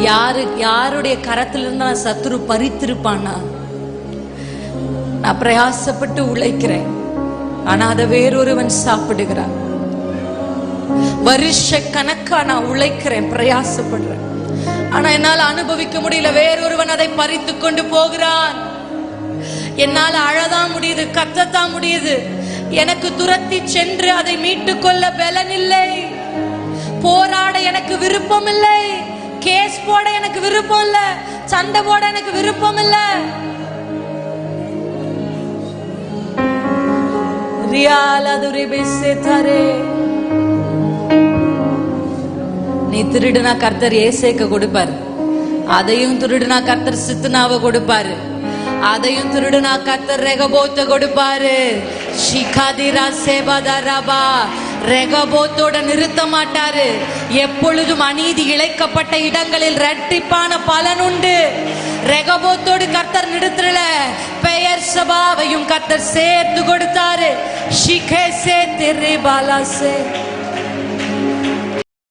யாருடைய கரத்திலிருந்து நான் சத்துரு பறித்திருப்பானா? நான் பிரயாசப்பட்டு உழைக்கிறேன், ஆனா அதை வேறொருவன் சாப்பிடுகிறான். வருஷ கணக்கா நான் உழைக்கிறேன், பிரயாசப்படுறேன், ஆனா என்னால் அனுபவிக்க முடியல. வேறொருவன் அதை பறித்து கொண்டு போகிறான். என்னால் அழதான் முடியுது, கத்தத்தான் முடியுது. எனக்கு துரத்தி சென்று அதை மீட்டுக் கொள்ள பலன் இல்லை. போராட எனக்கு விருப்பம் இல்லை. கேஸ் போட எனக்கு விருப்பம் இல்ல. சண்டை போட எனக்கு விருப்பம் இல்ல. நீ திருடுனா கர்த்தர் ஏசேக்க கொடுப்பாரு. அதையும் திருடுனா கர்த்தர் சித்னாவை கொடுப்பாரு. அதையும் திருடுனா கர்த்தர் ரெகபோத்த கொடுப்பாரு. ஷிகாதிரா சேபதரபா ரெகபோத்தோட நிறுத்த மாட்டாரு. எப்பொழுதும் அநீதி இழைக்கப்பட்ட இடங்களில் இரட்டிப்பான பலன் உண்டு. ரெகபோத்தோடு கர்த்தர் நிறுத்தல, பெயர் சபாவையும் கர்த்தர் சேர்த்து கொடுத்தாரு. ஷிகே சே தெரே பாலா சே